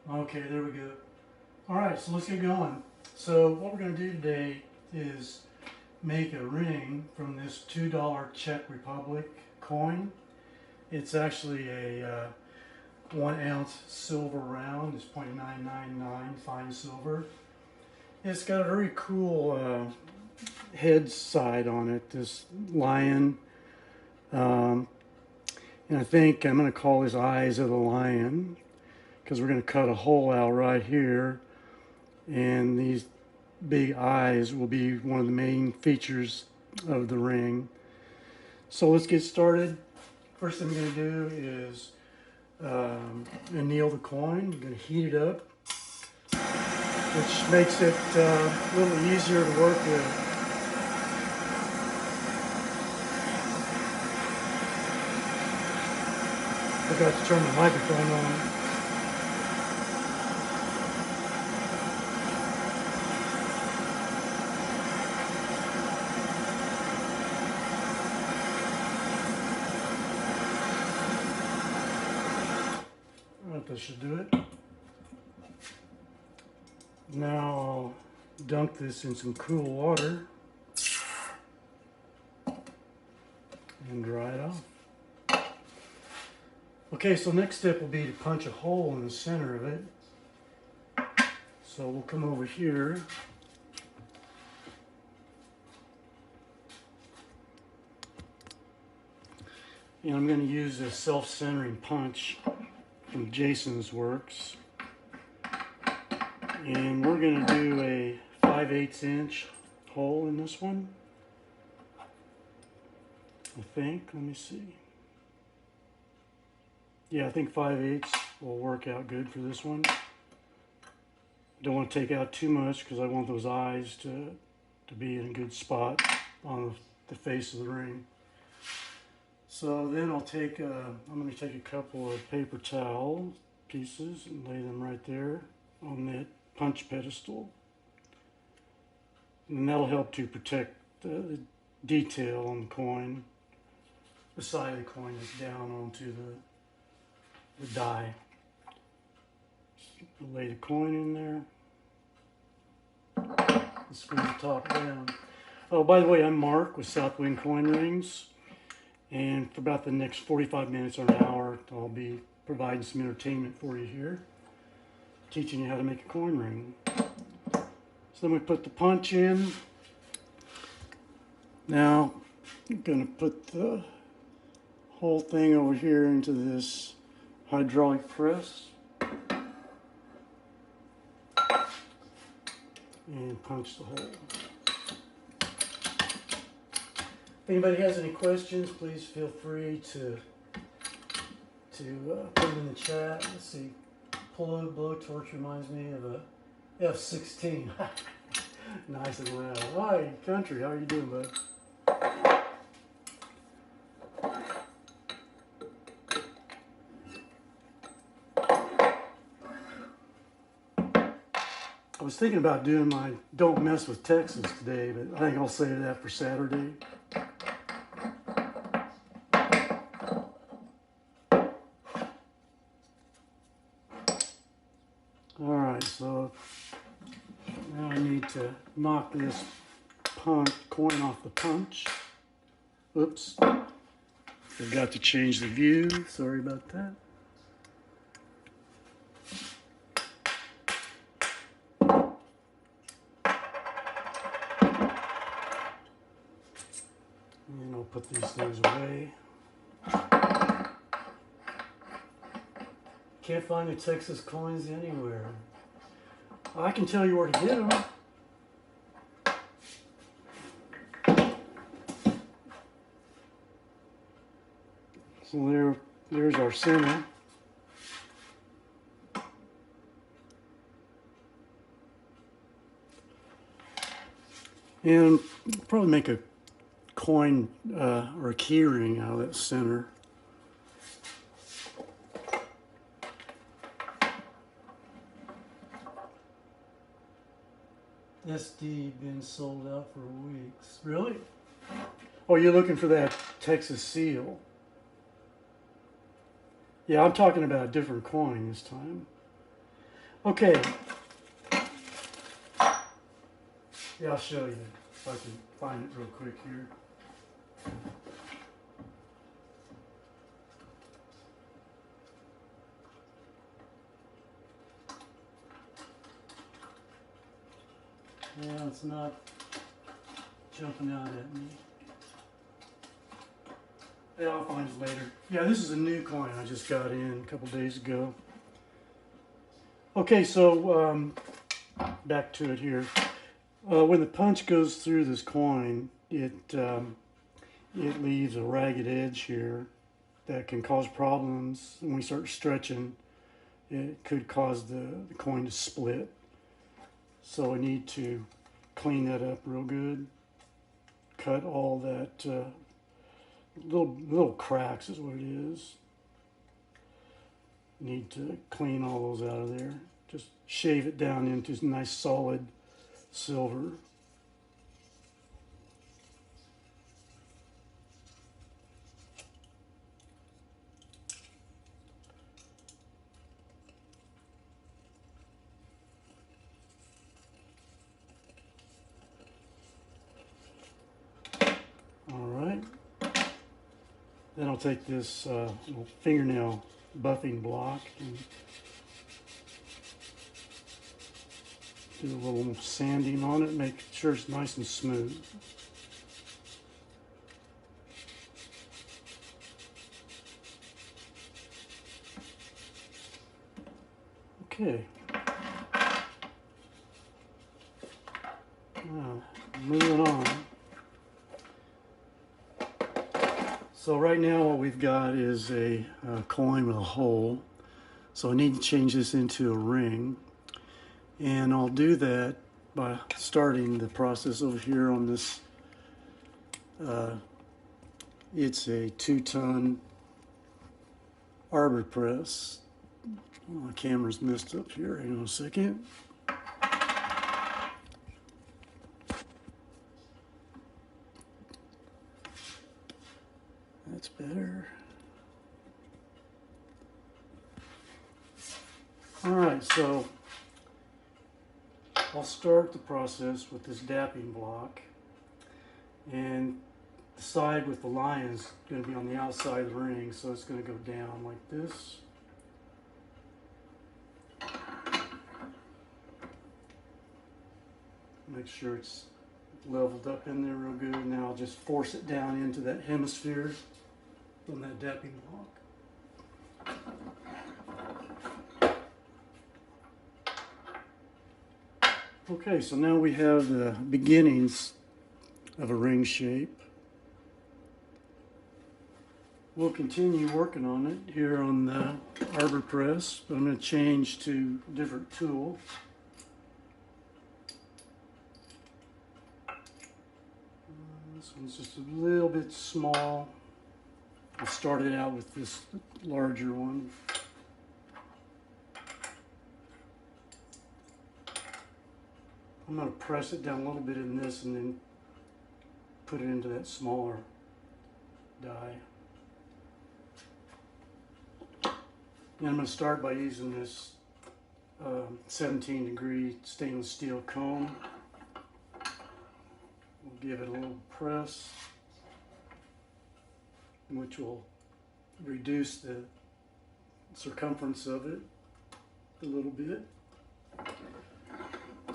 Okay, there we go. All right, so let's get going. So what we're going to do today is make a ring from this $2 Czech Republic coin. It's actually a 1 ounce silver round. It's 0.999 fine silver. It's got a very cool head side on it, this lion. And I think I'm going to call his eyes of the lion, because we're going to cut a hole out right here, and these big eyes will be one of the main features of the ring. So let's get started. First thing I'm going to do is anneal the coin. I'm going to heat it up, which makes it a little easier to work with. Forgot to turn the microphone on. That should do it. Now I'll dunk this in some cool water and dry it off. Okay, so next step will be to punch a hole in the center of it. So we'll come over here. And I'm going to use a self-centering punch from Jason's Works, and we're going to do a 5/8 inch hole in this one, I think. Let me see. Yeah, I think 5/8 will work out good for this one. Don't want to take out too much because I want those eyes to be in a good spot on the face of the ring. So then I'm going to take a couple of paper towel pieces and lay them right there on that punch pedestal. And that'll help to protect the detail on the coin, the side of the coin that's down onto the die. Lay the coin in there and screw the top down. Oh, by the way, I'm Mark with Southwind Coin Rings. And for about the next 45 minutes or an hour, I'll be providing some entertainment for you here, teaching you how to make a coin ring. So then we put the punch in. Now I'm going to put the whole thing over here into this hydraulic press and punch the hole. If anybody has any questions, please feel free to put them in the chat. Let's see. Blowtorch reminds me of a F-16. Nice and loud. Hi, country. How are you doing, bud? I was thinking about doing my Don't Mess with Texas today, but I think I'll save that for Saturday. Alright, so now I need to knock this coin off the punch. Oops. Forgot to change the view. Sorry about that. And I'll put these things away. Can't find the Texas coins anywhere. I can tell you where to get them. So there's our center. And probably make a coin or a key ring out of that center. SD been sold out for weeks. Really? Oh, you're looking for that Texas seal. Yeah, I'm talking about a different coin this time. Okay. Yeah, I'll show you if I can find it real quick here. Yeah, it's not jumping out at me. Yeah, I'll find it later. Yeah, this is a new coin I just got in a couple days ago. Okay, so back to it here. When the punch goes through this coin, it leaves a ragged edge here that can cause problems. When we start stretching, it could cause the coin to split. So we need to clean that up real good. Cut all that little cracks is what it is. Need to clean all those out of there. Just shave it down into nice solid silver. Alright, then I'll take this little fingernail buffing block and do a little sanding on it, make sure it's nice and smooth. Okay. Now, moving on. So right now what we've got is a coin with a hole. So I need to change this into a ring. And I'll do that by starting the process over here on this. It's a 2-ton arbor press. Oh, my camera's messed up here. Hang on a second. That's better. All right, so I'll start the process with this dapping block, and the side with the line is going to be on the outside of the ring, so it's going to go down like this. Make sure it's leveled up in there real good. Now I'll just force it down into that hemisphere on that dapping block. Okay, so now we have the beginnings of a ring shape. We'll continue working on it here on the arbor press, but I'm going to change to a different tool. This one's just a little bit small. I started out with this larger one. I'm going to press it down a little bit in this and then put it into that smaller die. And I'm going to start by using this 17-degree stainless steel comb. We'll give it a little press, which will reduce the circumference of it a little bit.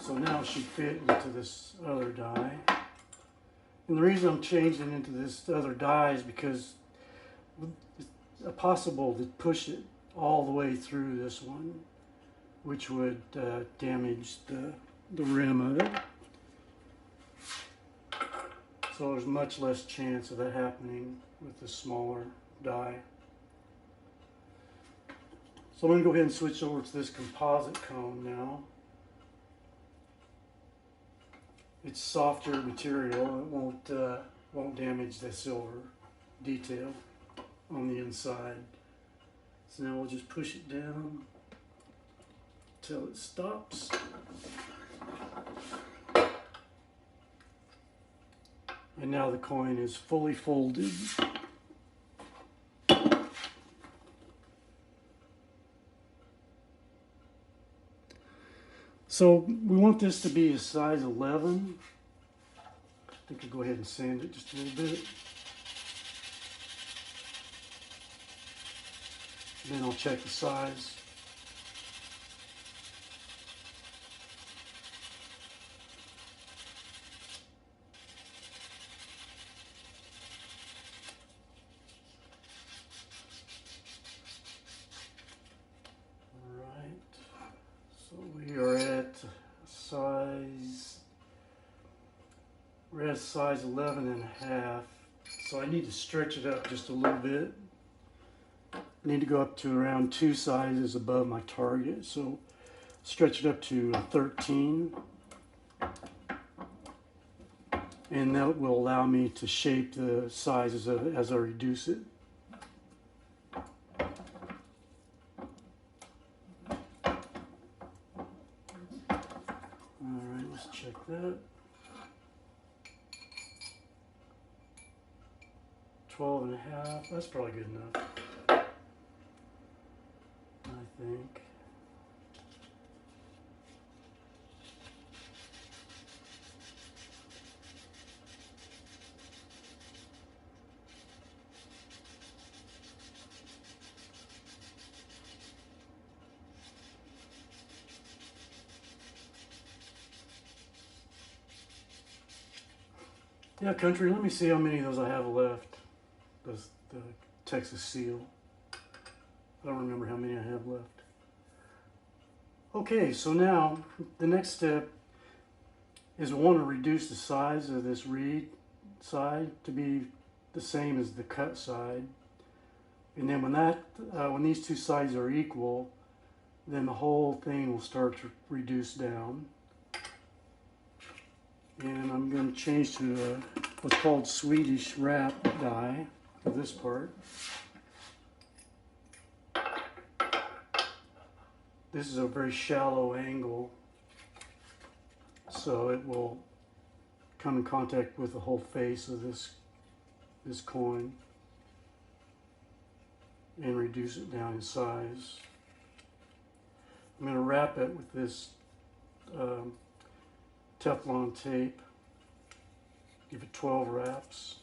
So now it should fit into this other die. And the reason I'm changing it into this other die is because it's possible to push it all the way through this one, which would damage the rim of it. So there's much less chance of that happening with the smaller die. So I'm going to go ahead and switch over to this composite comb now. It's softer material. It won't damage the silver detail on the inside. So now we'll just push it down until it stops. And now the coin is fully folded. So we want this to be a size 11. I think I'll go ahead and sand it just a little bit. Then I'll check the size. We're at size 11 and a half, so I need to stretch it up just a little bit. I need to go up to around 2 sizes above my target, so stretch it up to 13. And that will allow me to shape the sizes as I reduce it. Alright, let's check that. 12 and a half, that's probably good enough, I think. Yeah, country, let me see how many of those I have left. The Texas seal. I don't remember how many I have left. Okay, so now the next step is we want to reduce the size of this reed side to be the same as the cut side. And then when these two sides are equal, then the whole thing will start to reduce down. And I'm going to change to what's called Swedish wrap die for this part. This is a very shallow angle, so it will come in contact with the whole face of this coin and reduce it down in size. I'm going to wrap it with this Teflon tape. Give it 12 wraps.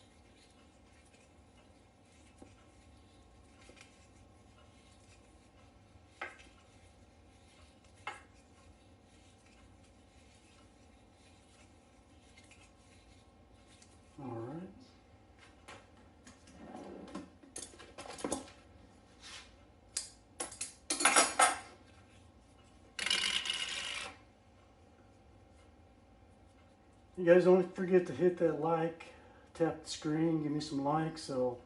All right. You guys don't forget to hit that like, tap the screen, give me some likes, so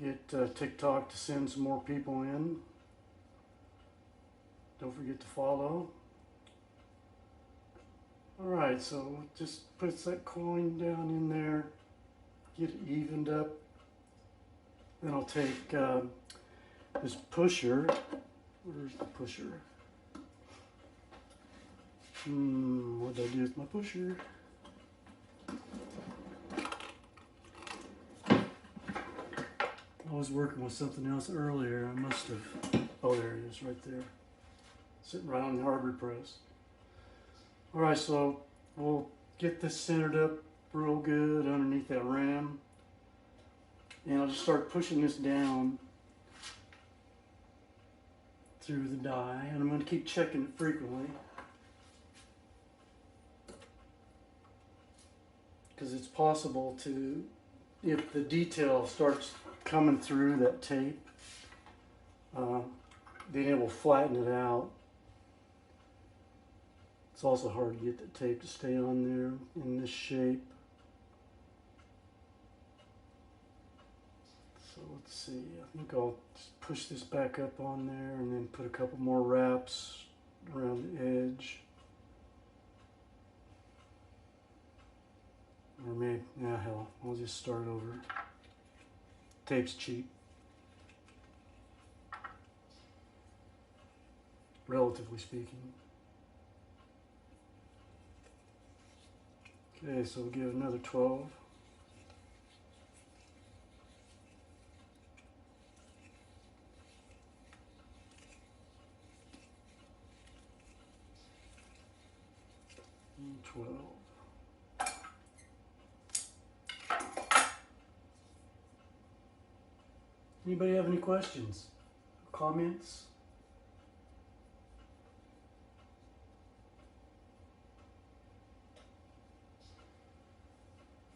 get TikTok to send some more people in. Don't forget to follow. Alright, so just puts that coin down in there, get it evened up. Then I'll take this pusher. Where's the pusher? What did I do with my pusher? I was working with something else earlier. I must have. Oh, there it is, right there. Sitting right on the hardware press. Alright, so we'll get this centered up real good underneath that ram. And I'll just start pushing this down through the die. And I'm going to keep checking it frequently, because it's possible to, if the detail starts coming through that tape, then it will flatten it out. It's also hard to get the tape to stay on there in this shape. So let's see, I think I'll just push this back up on there and then put a couple more wraps around the edge. Or maybe, yeah, hell, I'll just start over. Tape's cheap. Relatively speaking. Okay, so we'll give another 12. 12. Anybody have any questions, comments?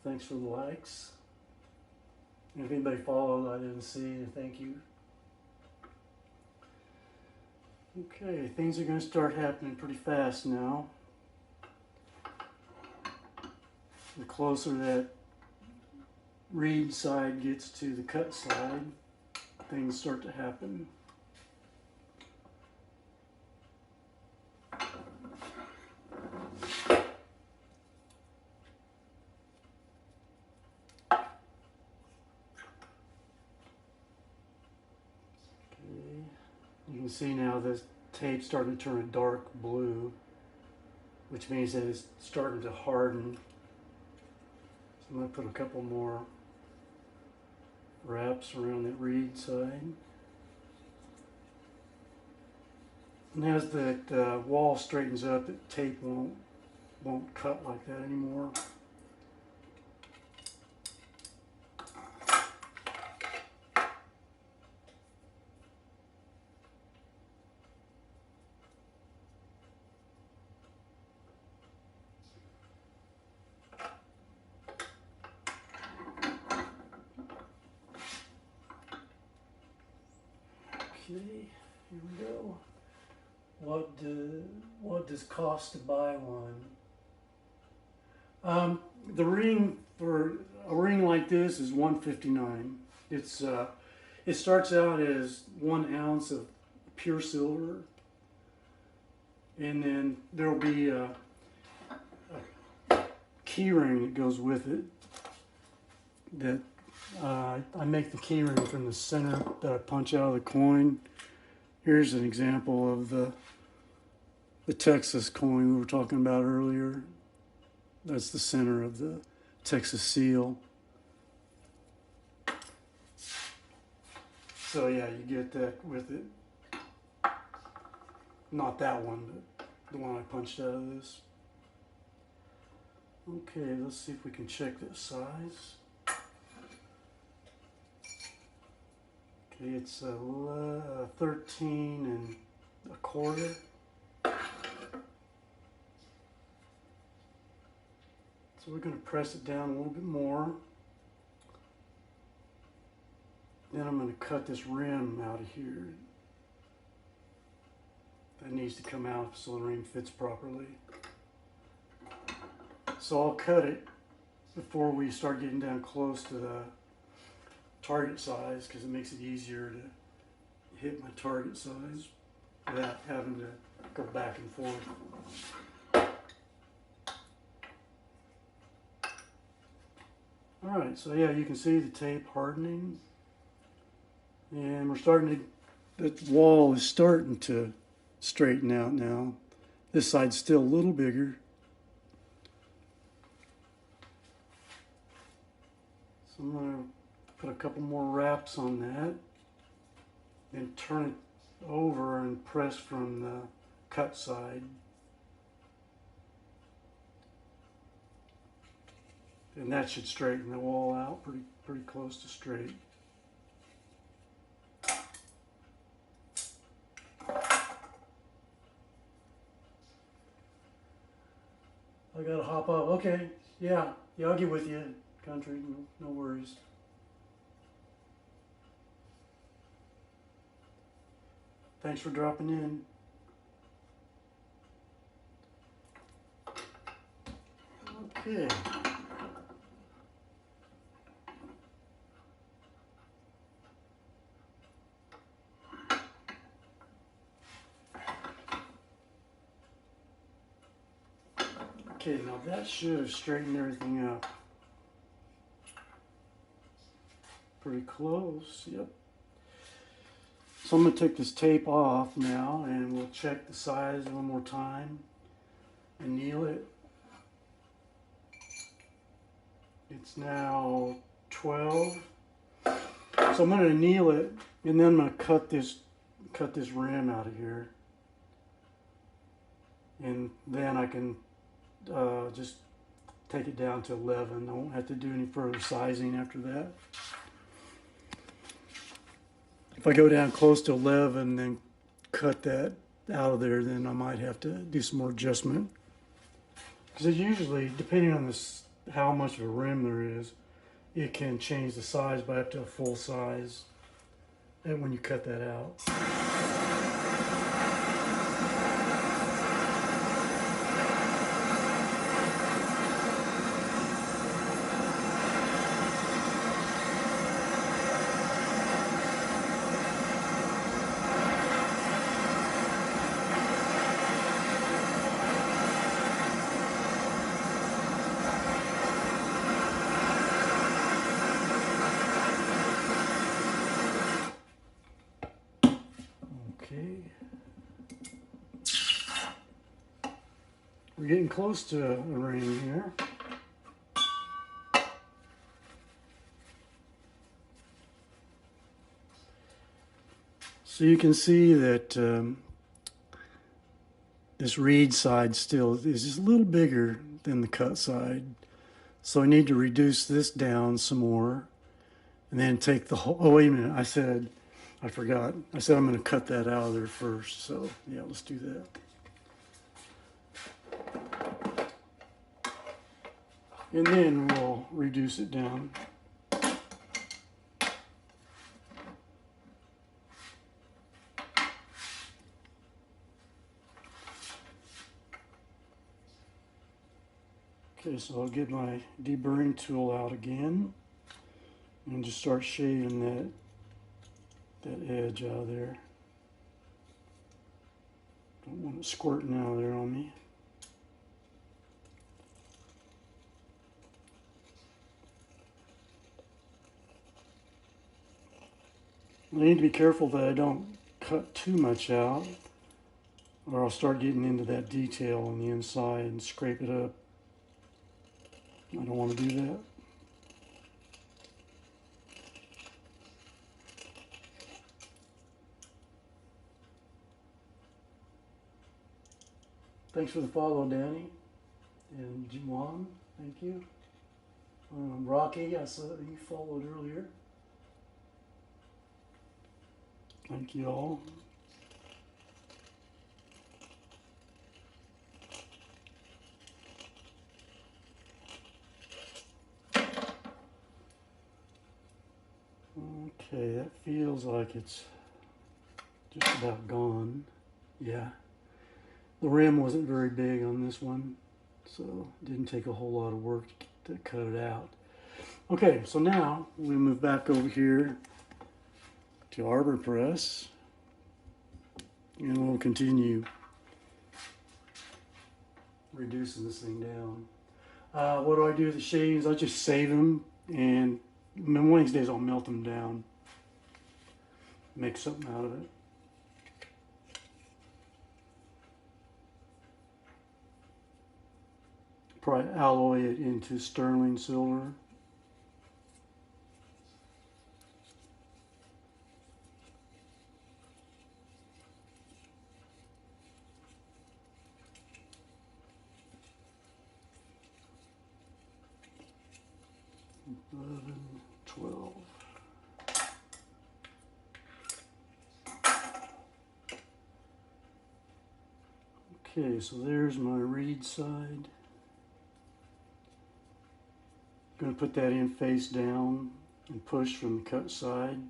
Thanks for the likes. And if anybody followed I didn't see, thank you. Okay, things are going to start happening pretty fast now. The closer that reed side gets to the cut side, things start to happen. You can see now this tape's starting to turn a dark blue, which means that it's starting to harden. So I'm going to put a couple more wraps around that reed side. And as the wall straightens up, the tape won't cut like that anymore. Okay, here we go. What does cost to buy one? The ring for a ring like this is $159. It starts out as 1 ounce of pure silver, and then there will be a key ring that goes with it. That I make the key ring from the center that I punch out of the coin. Here's an example of the Texas coin we were talking about earlier. That's the center of the Texas seal. So yeah, you get that with it. Not that one, but the one I punched out of this. Okay, let's see if we can check the size. Okay, it's 13 1/4. So we're going to press it down a little bit more. Then I'm going to cut this rim out of here. That needs to come out so the ring fits properly. So I'll cut it before we start getting down close to the target size, because it makes it easier to hit my target size without having to go back and forth. Alright, so yeah, you can see the tape hardening, and we're starting to, the wall is starting to straighten out now. This side's still a little bigger. So I'm going to put a couple more wraps on that, then turn it over and press from the cut side. And that should straighten the wall out pretty close to straight. I gotta hop up. Okay, yeah, I'll get with you, country. No worries. Thanks for dropping in. Okay. Okay, now that should have straightened everything up. Pretty close, yep. So I'm going to take this tape off now, and we'll check the size one more time and anneal it. It's now 12. So I'm going to anneal it, and then I'm going to cut this rim out of here. And then I can just take it down to 11. I won't have to do any further sizing after that. If I go down close to 11, then cut that out of there, then I might have to do some more adjustment. Because it usually, depending on this, how much of a rim there is, it can change the size by up to a full size. And when you cut that out. We're getting close to a ring here. So you can see that this reed side still is just a little bigger than the cut side. So I need to reduce this down some more and then take the whole, oh wait a minute, I forgot. I said I'm going to cut that out of there first. So yeah, let's do that. And then we'll reduce it down. Okay, so I'll get my deburring tool out again and just start shaving that edge out of there. Don't want it squirting out of there on me. I need to be careful that I don't cut too much out, or I'll start getting into that detail on the inside and scrape it up. I don't want to do that. Thanks for the follow, Danny and Juan. Thank you. Rocky, I saw that you followed earlier. Thank you all. Okay, that feels like it's just about gone. Yeah. The rim wasn't very big on this one, so it didn't take a whole lot of work to cut it out. Okay, so now we move back over here to arbor press, and we'll continue reducing this thing down. What do I do with the shavings? I just save them, and one of these days I'll melt them down, make something out of it. Probably alloy it into sterling silver. Okay, so there's my reed side. I'm going to put that in face down and push from the cut side.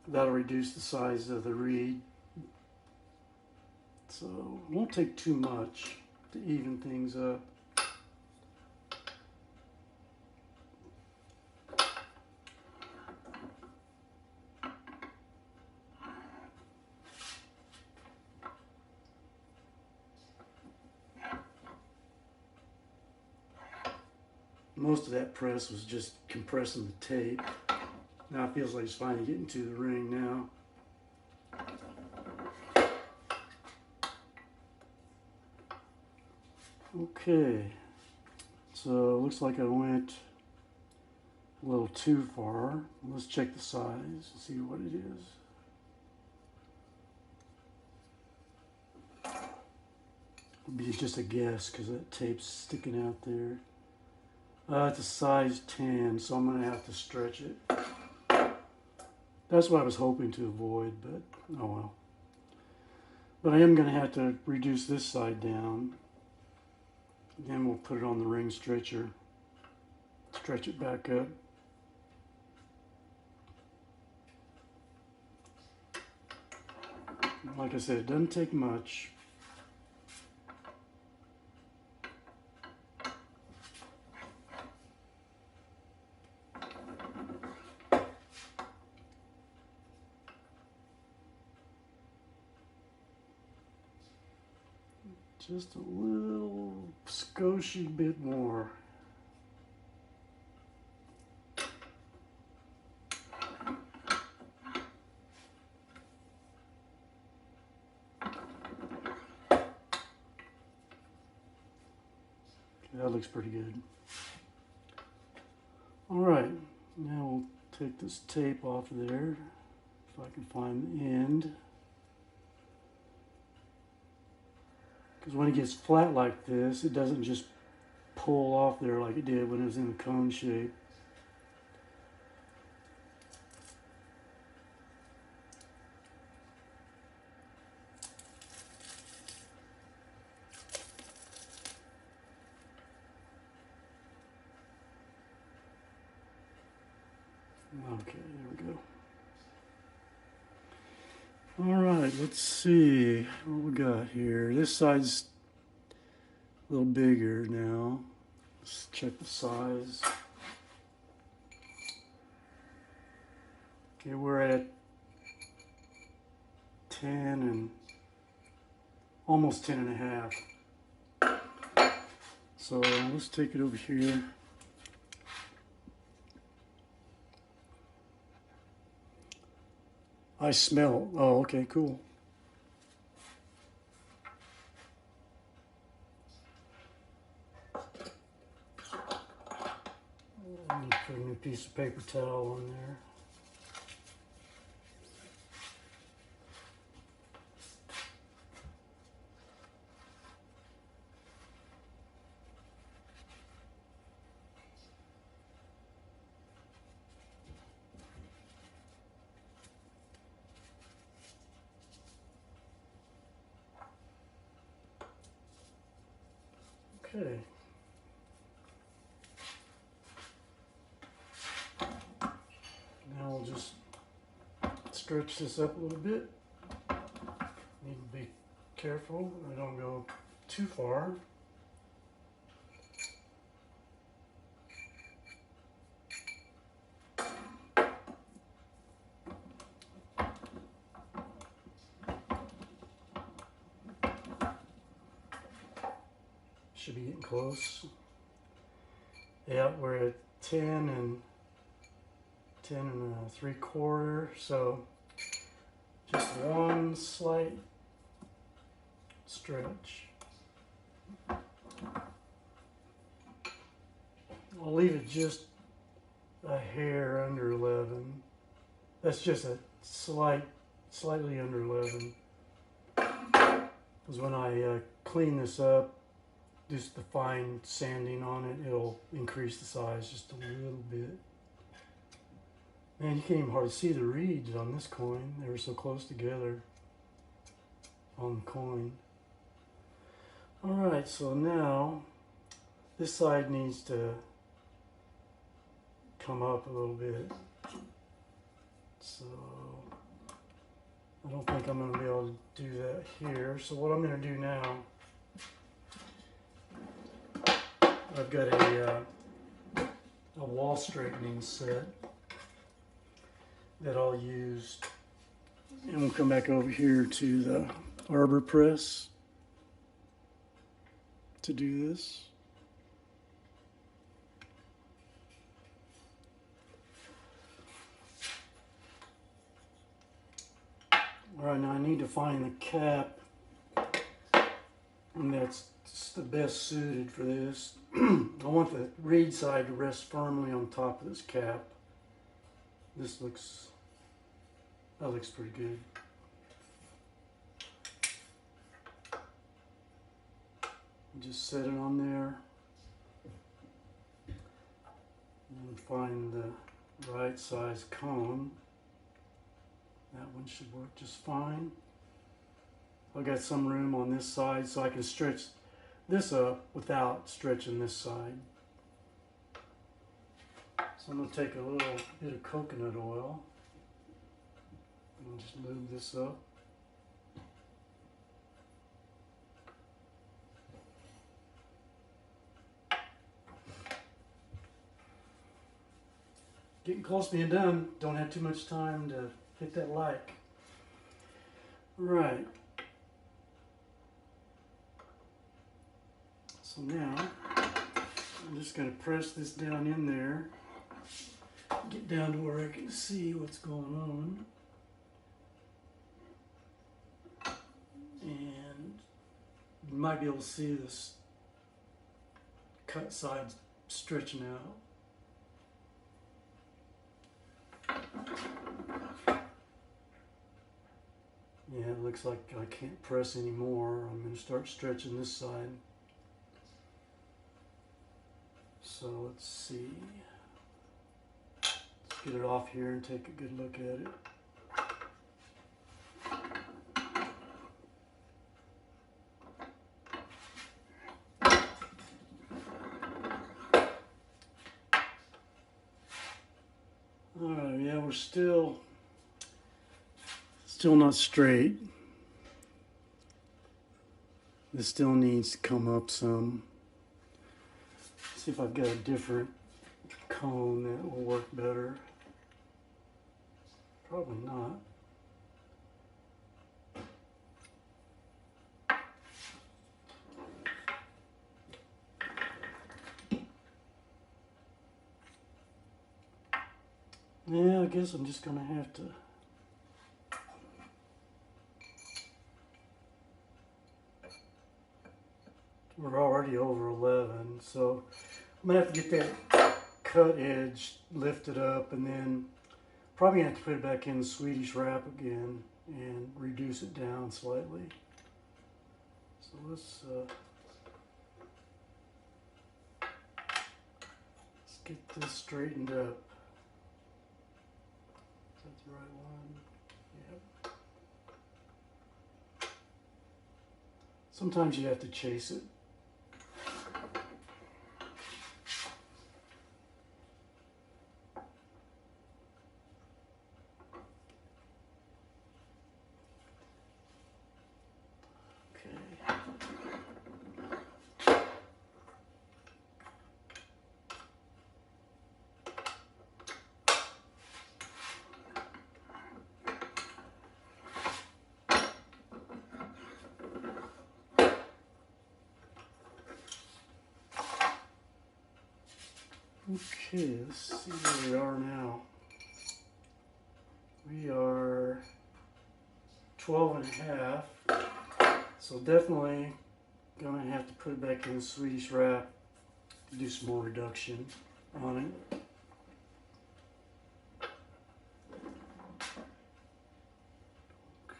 That'll reduce the size of the reed. So it won't take too much to even things up. Most of that press was just compressing the tape. Now it feels like it's finally getting to the ring now. Okay, so it looks like I went a little too far. Let's check the size and see what it is. It'll be just a guess because that tape's sticking out there. It's a size 10, so I'm going to have to stretch it. That's what I was hoping to avoid, but oh well. But I am going to have to reduce this side down. Then we'll put it on the ring stretcher. Stretch it back up. Like I said, it doesn't take much. Just a little scoshy bit more. That looks pretty good. All right, now we'll take this tape off of there, if I can find the end. Because when it gets flat like this, it doesn't just pull off there like it did when it was in the cone shape. Okay, there we go. All right, let's see what we got here. This side's a little bigger now. Let's check the size. Okay, we're at 10 and almost 10 and a half. So let's take it over here. I smell. Oh, okay, cool. I need to put a new piece of paper towel on there. Okay. Now we'll just stretch this up a little bit. Need to be careful I don't go too far. Should be getting close. Yeah, we're at 10 and 3/4, so just one slight stretch. I'll leave it just a hair under 11. That's just a slightly under 11. Because when I clean this up, just the fine sanding on it, it'll increase the size just a little bit. Man, you can't even hardly see the reeds on this coin. They were so close together on the coin. All right, so now this side needs to come up a little bit. So I don't think I'm going to be able to do that here. So what I'm going to do now, I've got a wall straightening set that I'll use, and we'll come back over here to the arbor press to do this. All right, now I need to find the cap, and that's the best suited for this. I want the reed side to rest firmly on top of this cap. That looks pretty good. Just set it on there and find the right size cone. That one should work just fine. I've got some room on this side so I can stretch this up without stretching this side. So I'm going to take a little bit of coconut oil and just lube this up. Getting close to being done. Don't have too much time to hit that like. Right. So now I'm just going to press this down in there. Get down to where I can see what's going on. And you might be able to see this cut side stretching out. Yeah, it looks like I can't press anymore. I'm going to start stretching this side. So let's see. Let's get it off here and take a good look at it. Alright, yeah, we're still not straight. This still needs to come up some. See if I've got a different cone that will work better. Probably not. Yeah, I guess I'm just gonna have to we're already over 11, so I'm gonna have to get that cut edge lifted up, and then probably have to put it back in the Swedish wrap again and reduce it down slightly. So let's get this straightened up. Is that the right one? Yep. Sometimes you have to chase it. Okay, let's see where we are now. We are 12 and a half, so definitely gonna have to put it back in the Swedish wrap to do some more reduction on it. Okay.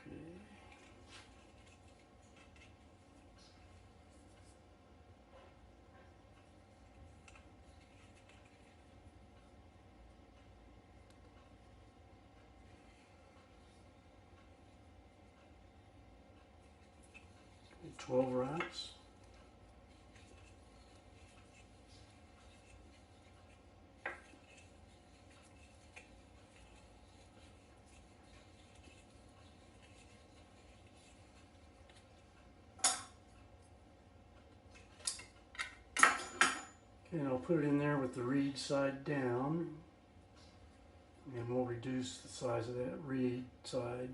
12 wraps. Okay, and I'll put it in there with the reed side down, and we'll reduce the size of that reed side.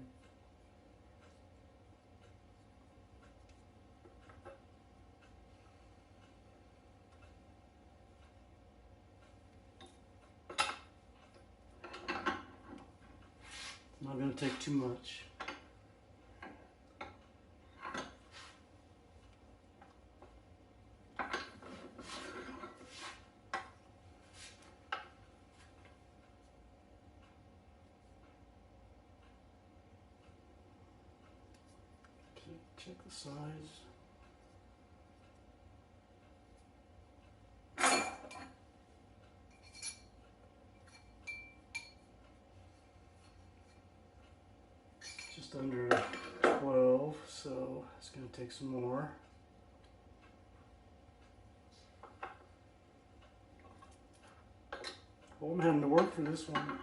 Not going to take too much. Check the size. just under 12, so it's going to take some more. Well, I'm having to work for this one.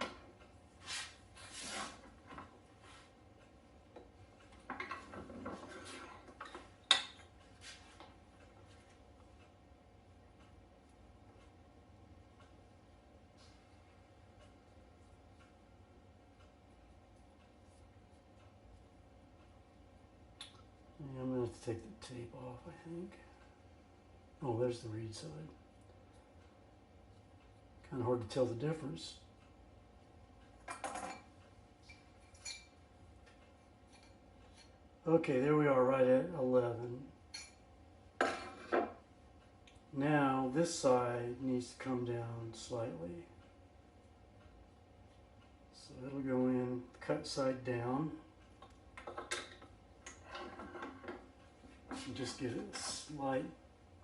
I'm going to have to take the tape off, I think. Oh, there's the reed side. Kind of hard to tell the difference. Okay, there we are, right at 11. Now this side needs to come down slightly. So it'll go in, cut side down. And just get it a slight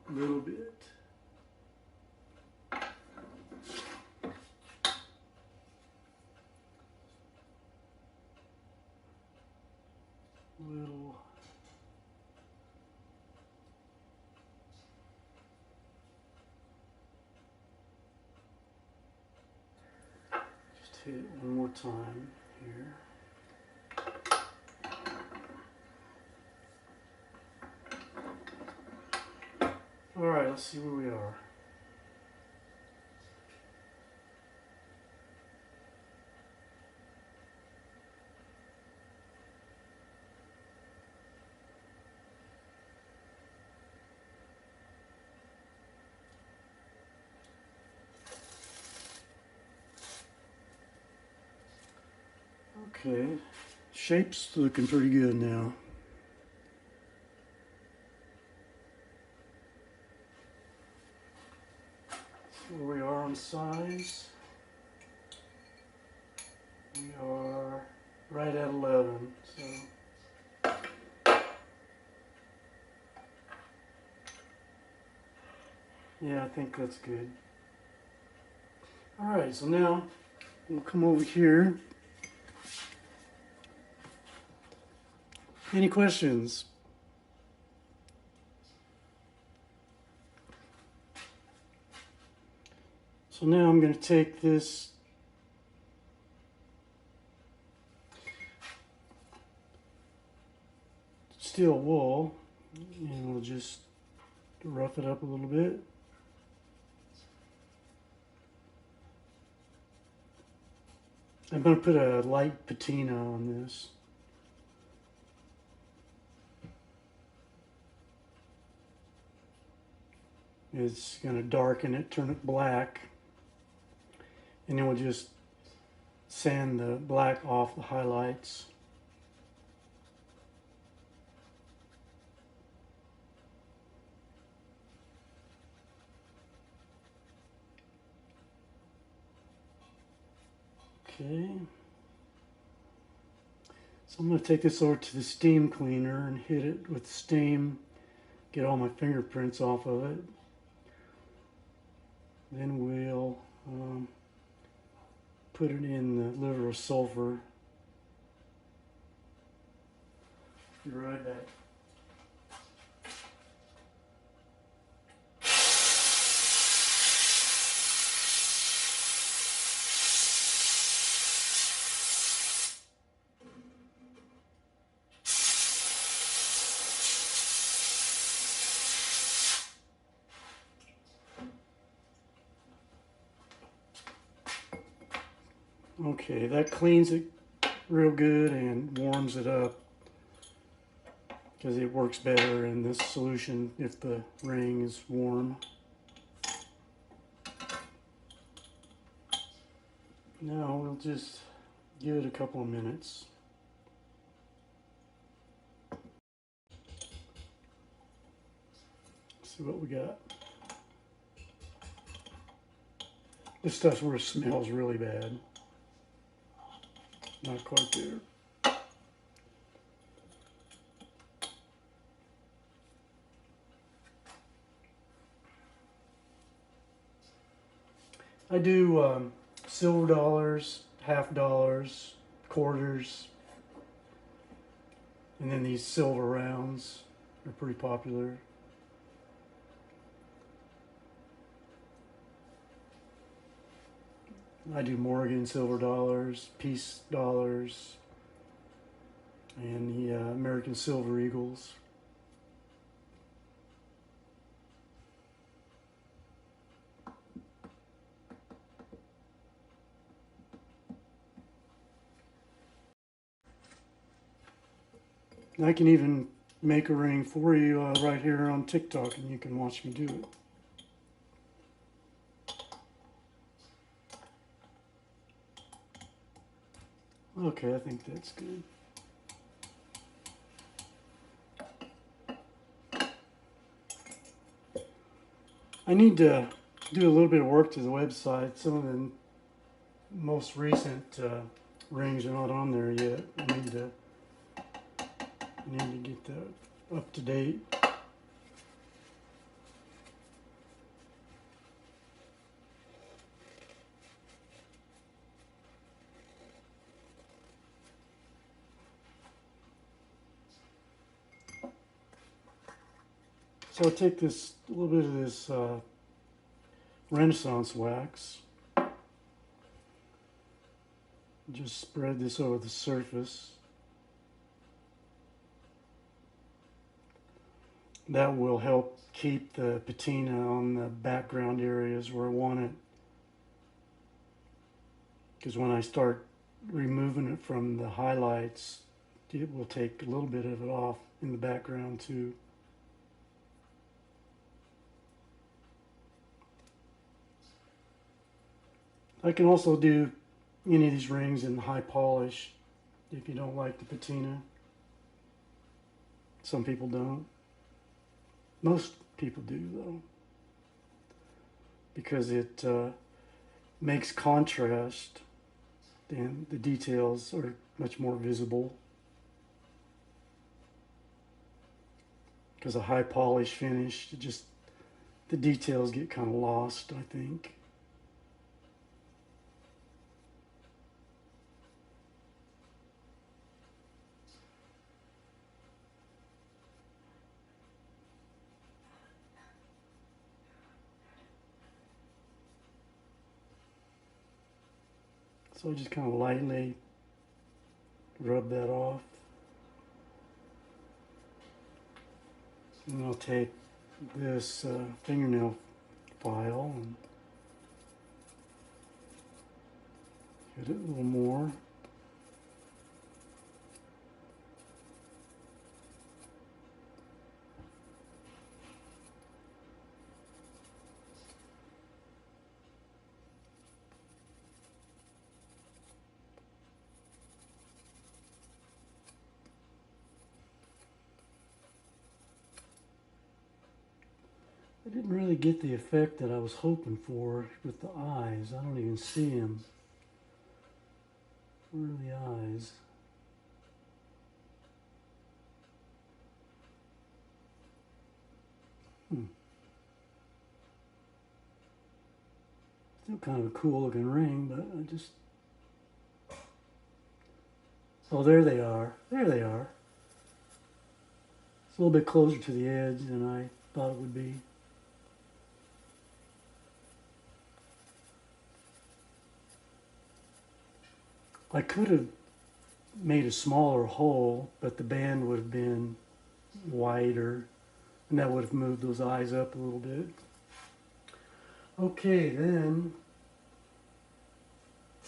little bit. Little. Just hit it one more time here. All right, let's see where we are. Okay, shape's looking pretty good now. So where we are on size, we are right at 11. So yeah, I think that's good. All right, so now we'll come over here. Any questions? So now I'm going to take this steel wool and we'll just rough it up a little bit. I'm going to put a light patina on this. It's going to darken it, turn it black, and then we'll just sand the black off the highlights. Okay. So I'm going to take this over to the steam cleaner and hit it with steam, get all my fingerprints off of it. Then we'll put it in the liver of sulfur. Be right back. Okay, that cleans it real good and warms it up because it works better in this solution if the ring is warm. Now we'll just give it a couple of minutes. See what we got. This stuff's where it smells really bad. Not quite there. I do silver dollars, half dollars, quarters. And then these silver rounds are pretty popular. I do Morgan silver dollars, Peace dollars, and the American Silver Eagles. I can even make a ring for you right here on TikTok, and you can watch me do it. Okay, I think that's good. I need to do a little bit of work to the website. Some of the most recent rings are not on there yet. I need to get that up to date. So I'll take this a little bit of this Renaissance wax, just spread this over the surface. That will help keep the patina on the background areas where I want it, because when I start removing it from the highlights, it will take a little bit of it off in the background too. I can also do any of these rings in high polish if you don't like the patina. Some people don't. Most people do though, because it makes contrast and the details are much more visible. Because a high polish finish, the details get kind of lost, I think. So I just kind of lightly rub that off. And I'll take this fingernail file and hit it a little more. I didn't really get the effect that I was hoping for with the eyes. I don't even see them. Where are the eyes? Still kind of a cool looking ring, but I just... Oh, there they are. There they are. It's a little bit closer to the edge than I thought it would be. I could have made a smaller hole, but the band would have been wider, and that would have moved those eyes up a little bit. Okay, then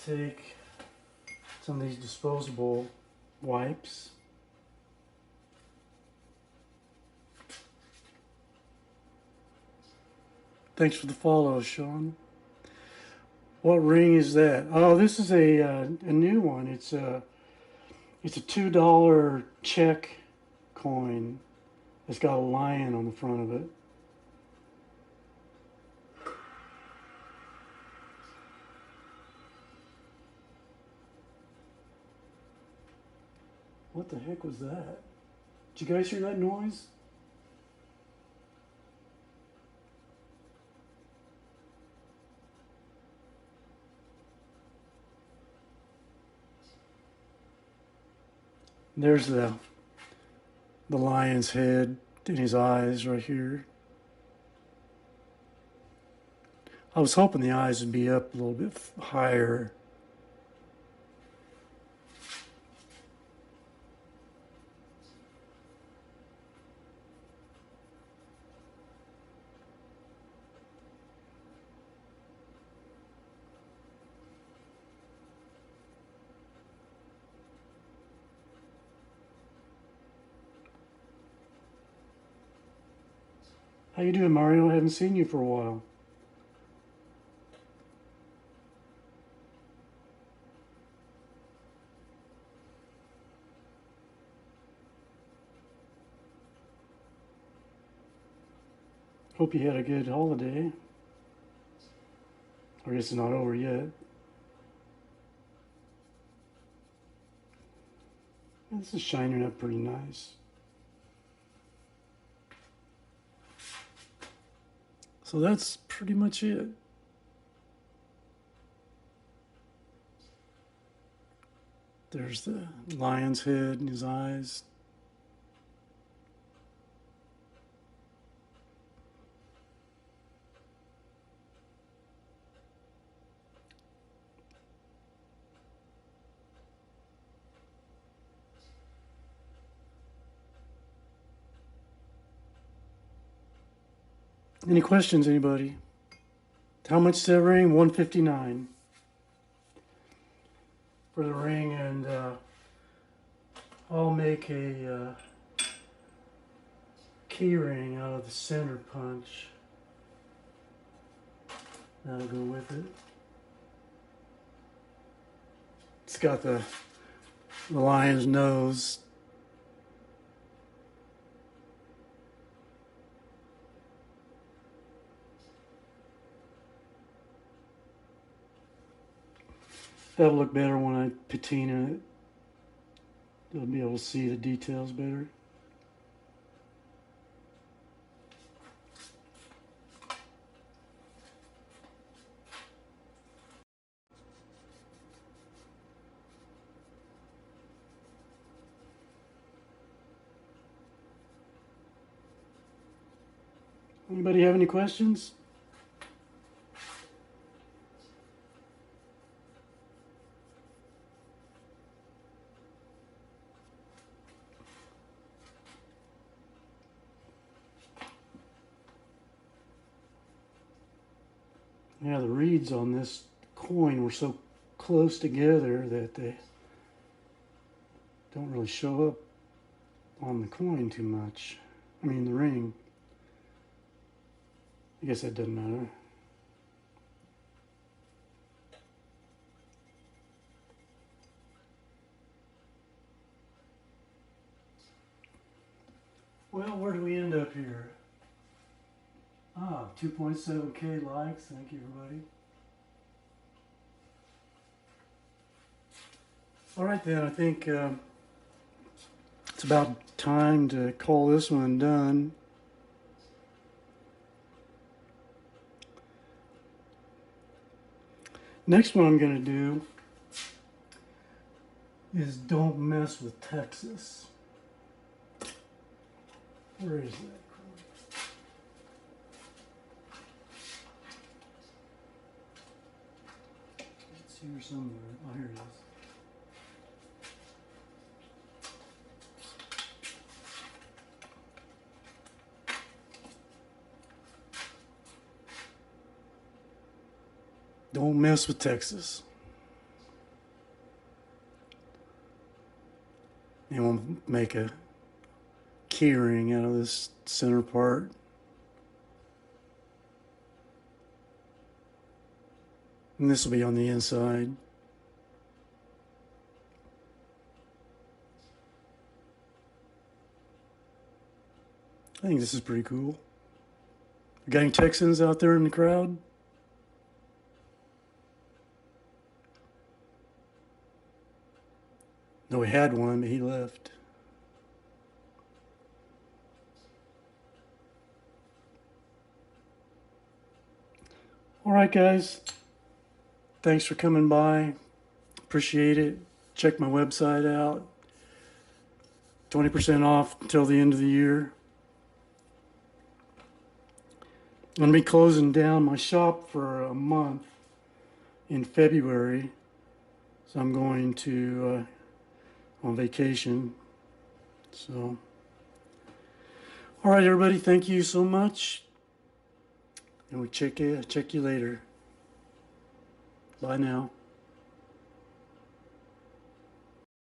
take some of these disposable wipes. Thanks for the follow, Sean. What ring is that? Oh, this is a new one. It's a $2 Czech coin. It's got a lion on the front of it. What the heck was that? Did you guys hear that noise? There's the the lion's head and his eyes right here. I was hoping the eyes would be up a little bit higher. How you doing, Mario? I haven't seen you for a while. Hope you had a good holiday. I guess it's not over yet. This is shining up pretty nice. So that's pretty much it. There's the lion's head and his eyes. Any questions, anybody? How much is that ring? $159 for the ring, and I'll make a key ring out of the center punch. That'll go with it. It's got the lion's nose. That'll look better when I patina it. You'll be able to see the details better. Anybody have any questions? Yeah, the reeds on this coin were so close together that they don't really show up on the coin too much. I mean, the ring. I guess that doesn't matter. Well, where do we end up here? 2.7K likes. Thank you, everybody. All right, then. I think it's about time to call this one done. Next one I'm going to do is Don't Mess with Texas. Where is that? It's here somewhere. Oh, here it is. Don't mess with Texas. And we'll make a key ring out of this center part. And this will be on the inside. I think this is pretty cool. Got any Texans out there in the crowd? No, we had one, but he left. All right, guys. Thanks for coming by. Appreciate it. Check my website out. 20% off until the end of the year. I'm going to be closing down my shop for a month in February. So I'm going to on vacation. So, all right, everybody, thank you so much. And we'll check you later. Bye now.